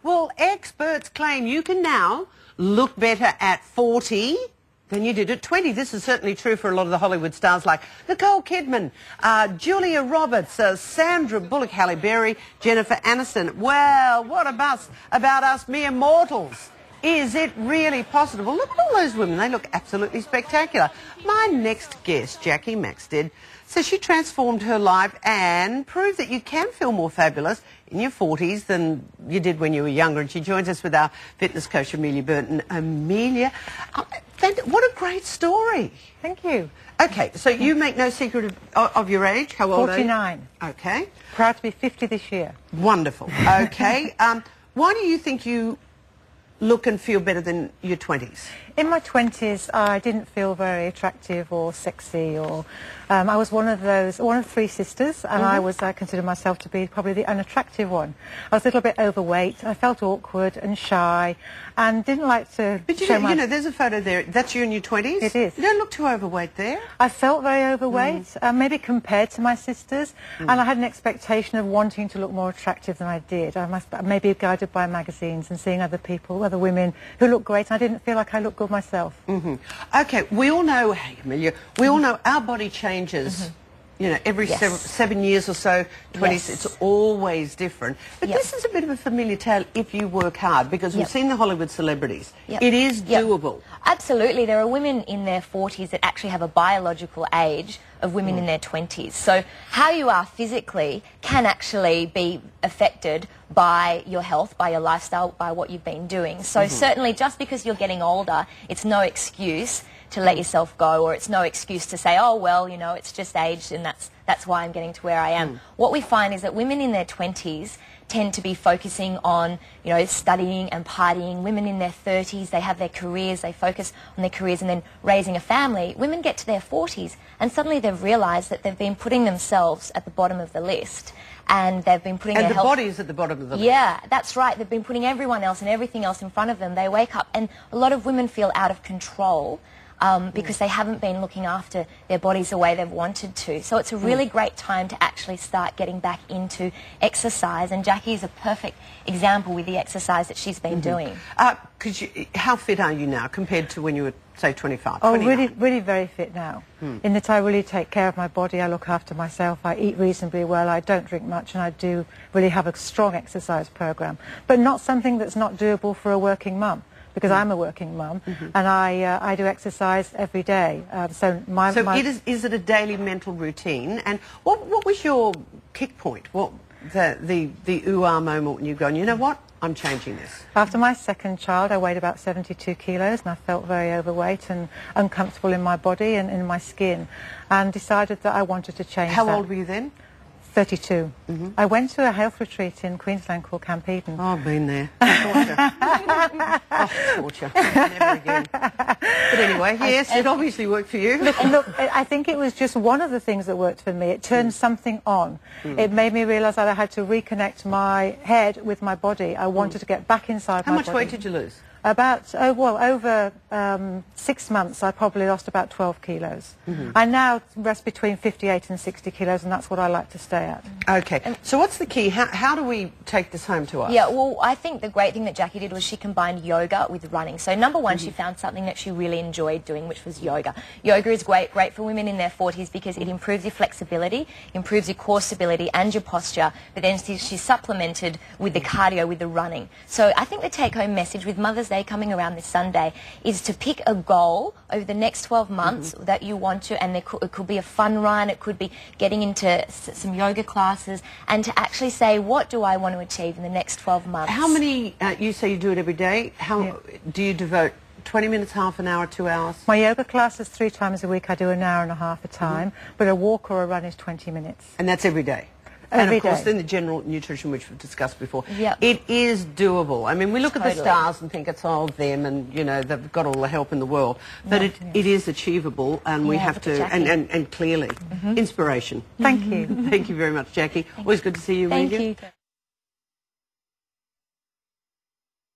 Well, experts claim you can now look better at 40 than you did at 20. This is certainly true for a lot of the Hollywood stars like Nicole Kidman, Julia Roberts, Sandra Bullock, Halle Berry, Jennifer Aniston. Well, what about us mere mortals? Is it really possible? Look at all those women. They look absolutely spectacular. My next guest, Jackie Maxted, says she transformed her life and proved that you can feel more fabulous in your 40s than you did when you were younger. And she joins us with our fitness coach, Amelia Burton. Amelia, what a great story. Thank you. Okay, so you make no secret of your age. How old 49. Are you? Okay. Proud to be 50 this year. Wonderful. Okay. Why do you think you look and feel better than your 20s? In my 20s, I didn't feel very attractive or sexy, or I was one of three sisters, and I considered myself to be probably the unattractive one. I was a little bit overweight. I felt awkward and shy, and didn't like to. But you know, there's a photo there. That's you in your 20s. It is. You don't look too overweight there. I felt very overweight, maybe compared to my sisters, and I had an expectation of wanting to look more attractive than I did. I must maybe guided by magazines and seeing other people, other women who look great, and I didn't feel like I looked good myself. Okay, we all know, hey Amelia, we all know our body changes, you know, every 7 years or so, 20s, it's always different. But this is a bit of a familiar tale if you work hard, because we've seen the Hollywood celebrities. It is doable. Absolutely. There are women in their 40s that actually have a biological age of women in their 20s. So how you are physically can actually be affected by your health, by your lifestyle, by what you've been doing. So certainly just because you're getting older, it's no excuse to let yourself go, or it's no excuse to say, oh, well, you know, it's just age and that's why I'm getting to where I am. What we find is that women in their 20s tend to be focusing on, you know, studying and partying. Women in their 30s, they have their careers, they focus on their careers and then raising a family. Women get to their 40s and suddenly they've realised that they've been putting themselves at the bottom of the list, and they've been putting their health... And the body is at the bottom of the list. Yeah, that's right. They've been putting everyone else and everything else in front of them. They wake up and a lot of women feel out of control because they haven't been looking after their bodies the way they've wanted to. So it's a really great time to actually start getting back into exercise, and Jackie is a perfect example with the exercise that she's been doing. How fit are you now compared to when you were, say, 25? Oh, really very fit now. In that I really take care of my body, I look after myself, I eat reasonably well, I don't drink much, and I do really have a strong exercise program. But not something that's not doable for a working mum, because I'm a working mum, and I do exercise every day. Is it a daily mental routine? And what was your kick point? What the ooh-ah moment when you've gone, you know what, I'm changing this? After my second child, I weighed about 72 kilos, and I felt very overweight and uncomfortable in my body and in my skin, and decided that I wanted to change that. How old were you then? 32. I went to a health retreat in Queensland called Camp Eden. Oh, I've been there. Torture. Never again. But anyway, yes, it obviously worked for you. Look, I think it was just one of the things that worked for me. It turned something on. It made me realise that I had to reconnect my head with my body. I wanted to get back inside my body. How much weight did you lose? About, over 6 months, I probably lost about 12 kilos. I now rest between 58 and 60 kilos, and that's what I like to stay at. Okay. So what's the key? How do we take this home to us? Yeah, well, I think the great thing that Jackie did was she combined yoga with running. So number one, she found something that she really enjoyed doing, which was yoga. Yoga is great for women in their 40s because it improves your flexibility, improves your core stability and your posture, but then she's supplemented with the cardio, with the running. So I think the take-home message with Mother's Day coming around this Sunday is to pick a goal over the next 12 months that you want to, and it could be a fun run, it could be getting into some yoga classes, and to actually say, what do I want to achieve in the next 12 months? How many, you say you do it every day, how do you devote 20 minutes, half an hour, 2 hours? My yoga class is 3 times a week. I do an hour and a half a time, but a walk or a run is 20 minutes. And that's every day? And of course, then the general nutrition, which we've discussed before. It is doable. I mean, we look at the stars and think it's all them, and you know they've got all the help in the world. But it is achievable, and we have to, and clearly, inspiration. Thank you. Thank you very much, Jackie. Always good to see you, Amelia. Thank you.